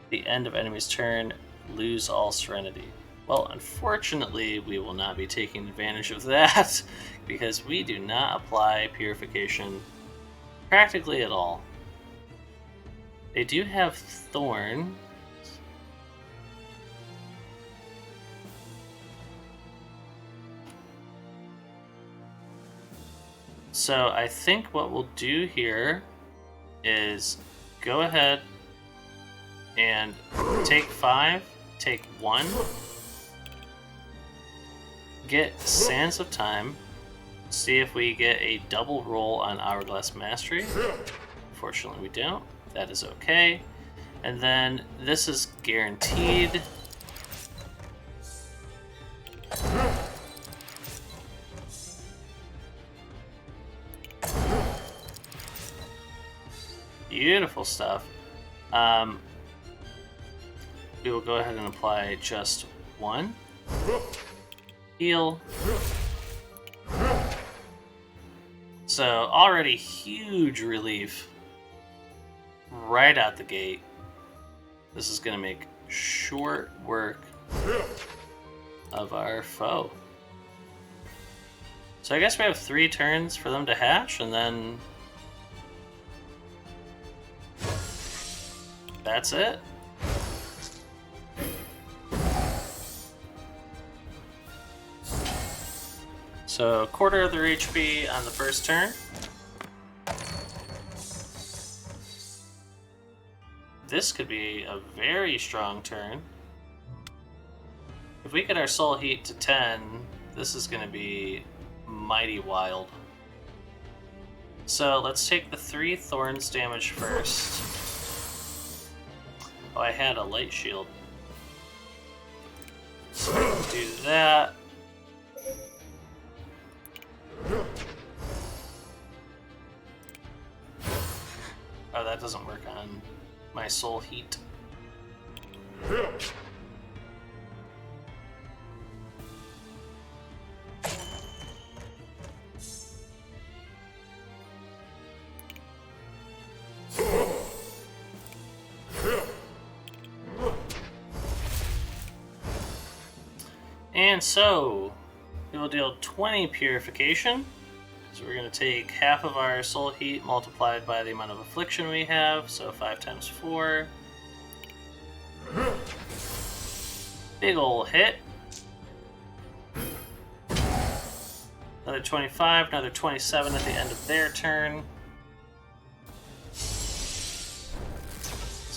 At the end of enemy's turn, lose all Serenity. Well, unfortunately, we will not be taking advantage of that because we do not apply purification practically at all. They do have Thorn. So I think what we'll do here is go ahead and take 5, take 1, get Sands of Time, see if we get a double roll on Hourglass Mastery. If unfortunately we don't. That is okay. And then this is guaranteed. Beautiful stuff. We will go ahead and apply just one. Heal. So already huge relief right out the gate. This is going to make short work of our foe. So I guess we have 3 turns for them to hatch, and then that's it. So, 1/4 of their HP on the first turn. This could be a very strong turn. If we get our soul heat to 10, this is going to be mighty wild. So, let's take the 3 thorns damage first. Oh, I had a light shield. So I can do that. Oh, that doesn't work on my soul heat. And so, we will deal 20 Purification. So we're going to take half of our soul heat multiplied by the amount of affliction we have, so 5 times 4. Big ol' hit. Another 25, another 27 at the end of their turn. So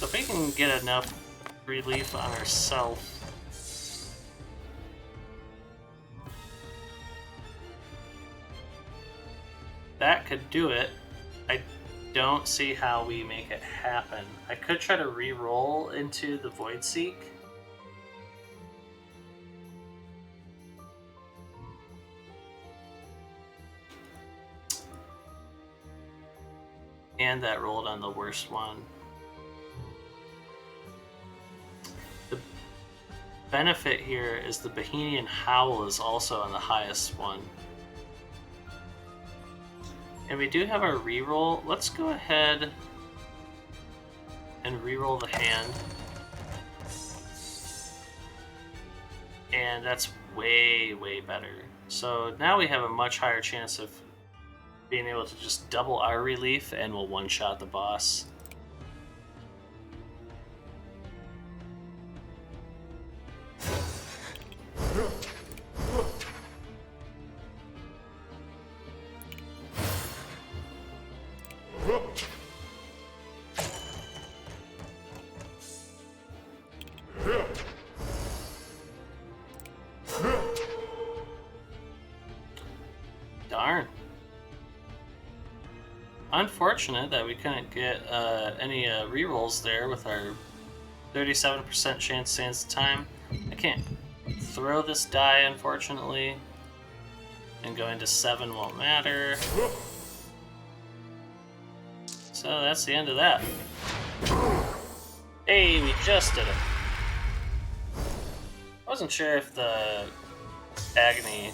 if we can get enough relief on ourselves, that could do it. I don't see how we make it happen. I could try to re-roll into the Void Seek. And that rolled on the worst one. The benefit here is the Bohemian Howl is also on the highest one. And we do have our reroll. Let's go ahead and reroll the hand. And that's way, way better. So now we have a much higher chance of being able to just double our relief and we'll one-shot the boss. Darn. Unfortunate that we couldn't get any rerolls there with our 37% chance stands the time. I can't throw this die, unfortunately. And going to 7 won't matter. So that's the end of that. Hey, we just did it. I wasn't sure if the Agony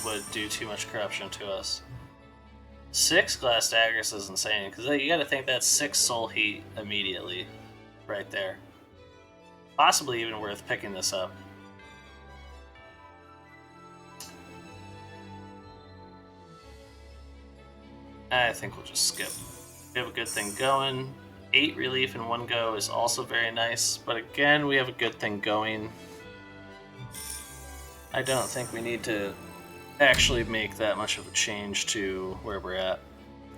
would do too much corruption to us. 6 Glass Daggers is insane, because you gotta think that's 6 soul heat immediately. Right there. Possibly even worth picking this up. I think we'll just skip. We have a good thing going. 8 relief in one go is also very nice, but again, we have a good thing going. I don't think we need to actually make that much of a change to where we're at.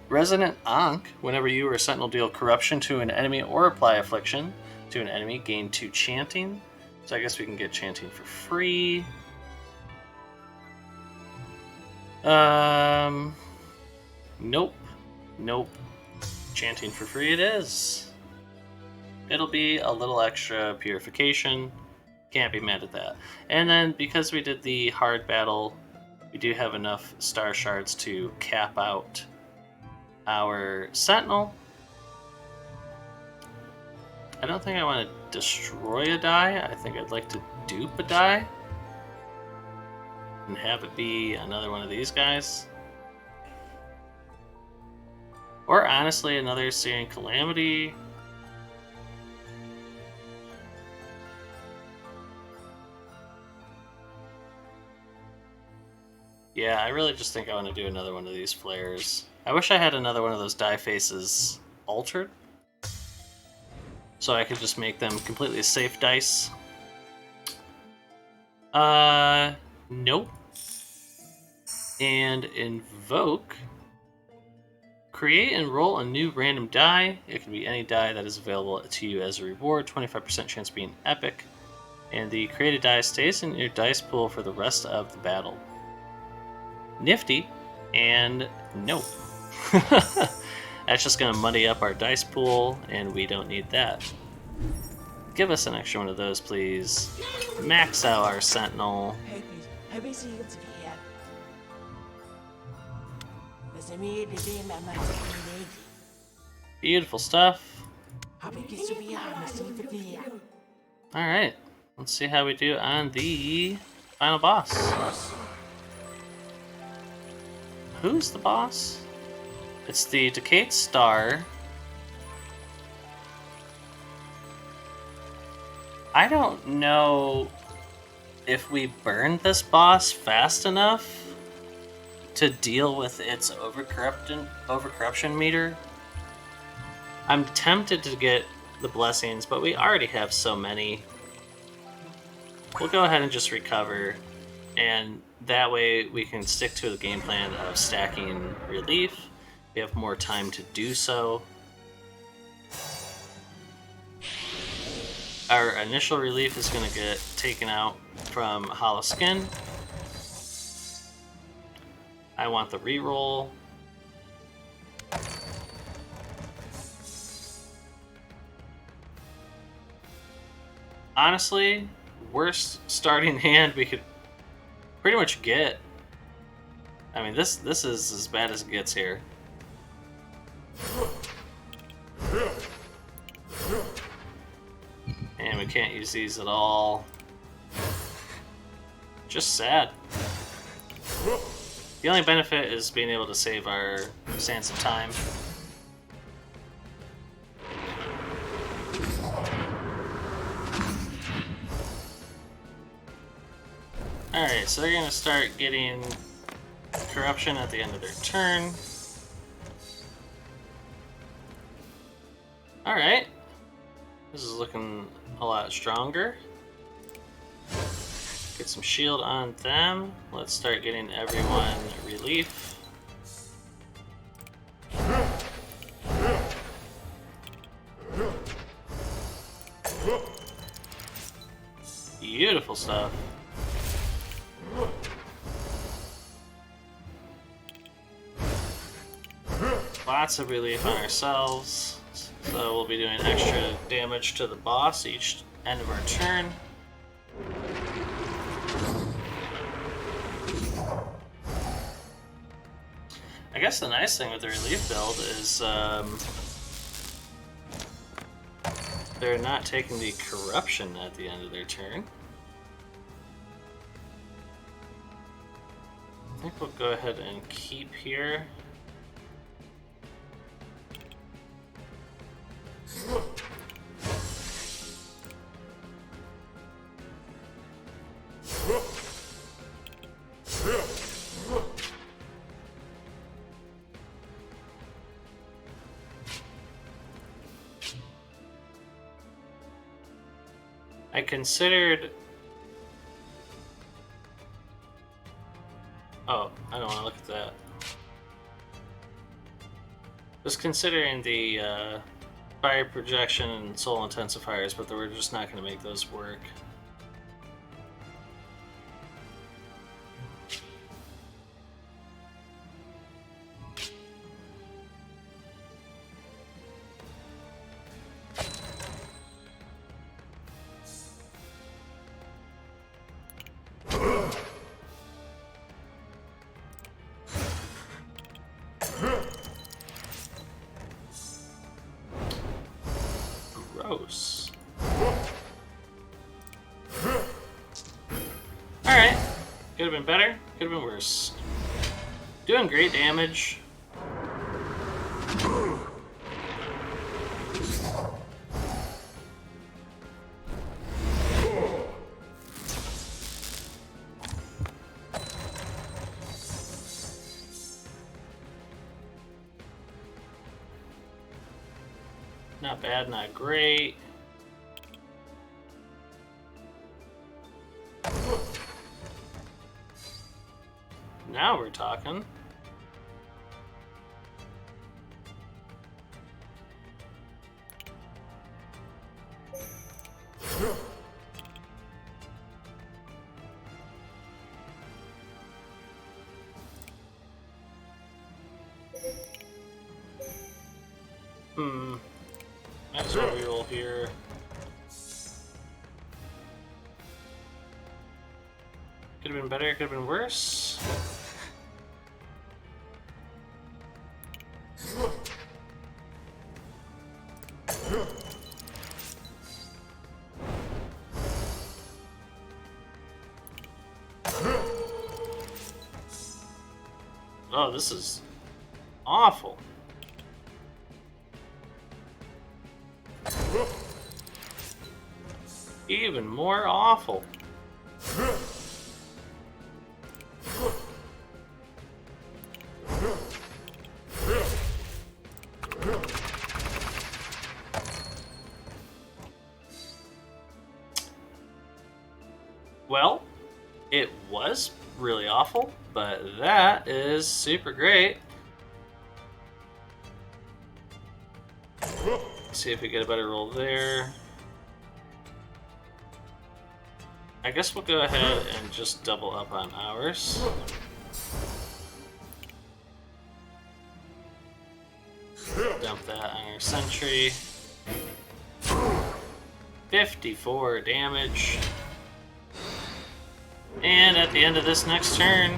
Resonant Ankh. Whenever you or a sentinel deal corruption to an enemy or apply affliction to an enemy, gain 2 chanting. So I guess we can get chanting for free. Nope. Nope. Chanting for free it is. It'll be a little extra purification. Can't be mad at that. And then because we did the hard battle, we do have enough star shards to cap out our sentinel. I don't think I want to destroy a die. I think I'd like to dupe a die and have it be another one of these guys. Or honestly, another Syrian Calamity. Yeah, I really just think I want to do another one of these flares. I wish I had another one of those die faces altered, so I could just make them completely safe dice. Nope. And invoke. Create and roll a new random die. It can be any die that is available to you as a reward. 25% chance of being epic. And the created die stays in your dice pool for the rest of the battle. Nifty. And nope. That's just going to muddy up our dice pool, and we don't need that. Give us an extra one of those, please. Max out our sentinel. Beautiful stuff. Alright, let's see how we do on the final boss. Who's the boss? It's the Decayed Star. I don't know if we burned this boss fast enough to deal with its overcorruption meter. I'm tempted to get the blessings, but we already have so many. We'll go ahead and just recover, and that way we can stick to the game plan of stacking relief. We have more time to do so. Our initial relief is going to get taken out from Hollow Skin. I want the reroll. Honestly, worst starting hand we could pretty much get. I mean, this is as bad as it gets here. And we can't use these at all. Just sad. The only benefit is being able to save our Sands of Time. Alright, so they're going to start getting corruption at the end of their turn. Alright. This is looking a lot stronger. Get some shield on them. Let's start getting everyone relief. Beautiful stuff. Lots of relief on ourselves. So we'll be doing extra damage to the boss each end of our turn. I guess the nice thing with the relief build is they're not taking the corruption at the end of their turn. I think we'll go ahead and keep here. I considered... Oh, I don't want to look at that. Was considering the fire projection and soul intensifiers, but we're just not going to make those work. close. Alright. Could have been better, could have been worse. Doing great damage. Not bad, not great. Now we're talking. That's what we roll here. Could have been better, could have been worse. Oh, this is awful. Even more awful. Well, it was really awful, but that is super great. Let's see if we get a better roll there. I guess we'll go ahead and just double up on ours. Dump that on our sentry. 54 damage. And at the end of this next turn,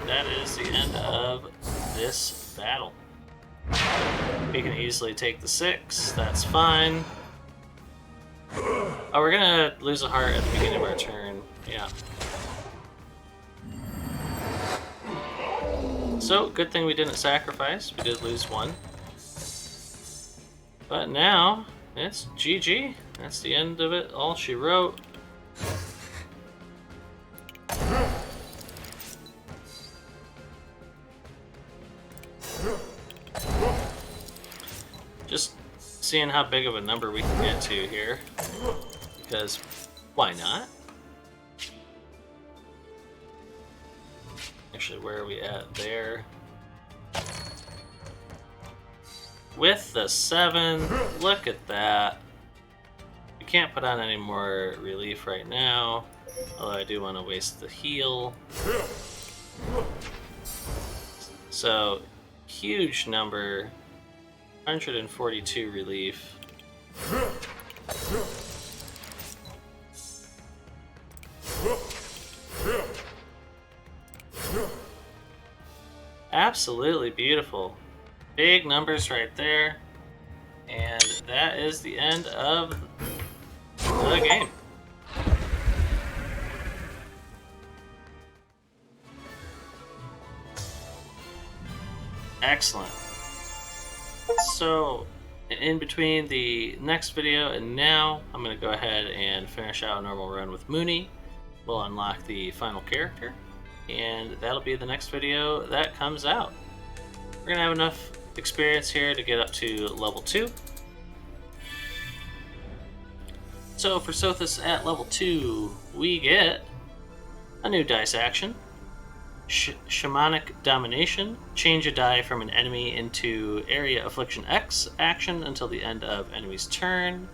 that is the end of this battle. We can easily take the 6, that's fine. Oh, we're gonna lose a heart at the beginning of our turn, yeah. So, good thing we didn't sacrifice, we did lose 1. But now, it's GG. That's the end of it, all she wrote. Just seeing how big of a number we can get to here, because why not? Actually, where are we at there? With the 7, look at that. We can't put on any more relief right now, although I do want to waste the heal. So, huge number. 142 relief. Absolutely beautiful. Big numbers right there. And that is the end of the game. Excellent. So, in between the next video and now, I'm going to go ahead and finish out a normal run with Juni. We'll unlock the final character, and that'll be the next video that comes out. We're going to have enough experience here to get up to level 2. So for Sothis at level 2, we get a new dice action. Shamanic Domination. Change a die from an enemy into Area Affliction X action until the end of enemy's turn.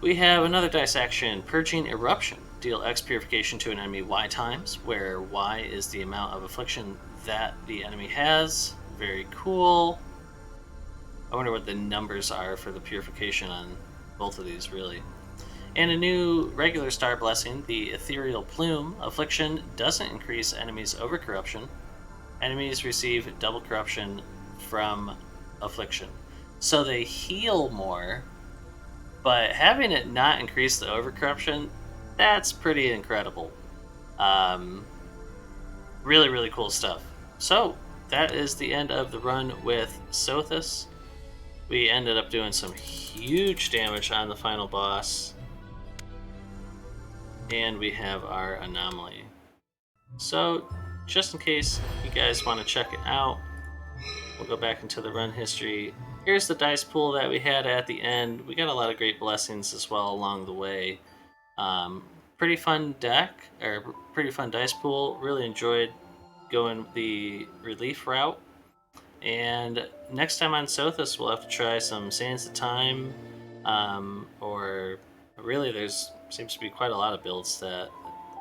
We have another dice action, Purging Eruption. Deal X Purification to an enemy Y times, where Y is the amount of affliction that the enemy has. Very cool. I wonder what the numbers are for the purification on both of these, really. And a new regular star blessing, the Ethereal Plume. Affliction doesn't increase enemies over corruption. Enemies receive double corruption from affliction. So they heal more, but having it not increase the overcorruption, that's pretty incredible. Um, really, really cool stuff. So that is the end of the run with Sothis. We ended up doing some huge damage on the final boss. And we have our anomaly. So, just in case you guys want to check it out, we'll go back into the run history. Here's the dice pool that we had at the end. We got a lot of great blessings as well along the way. Pretty fun deck, or pretty fun dice pool. Really enjoyed going the relief route. And next time on Sothis, we'll have to try some Sands of Time, or really there's seems to be quite a lot of builds that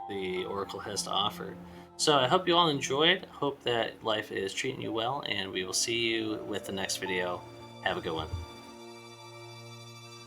the Oracle has to offer. So I hope you all enjoyed. Hope that life is treating you well, and we will see you with the next video. Have a good one.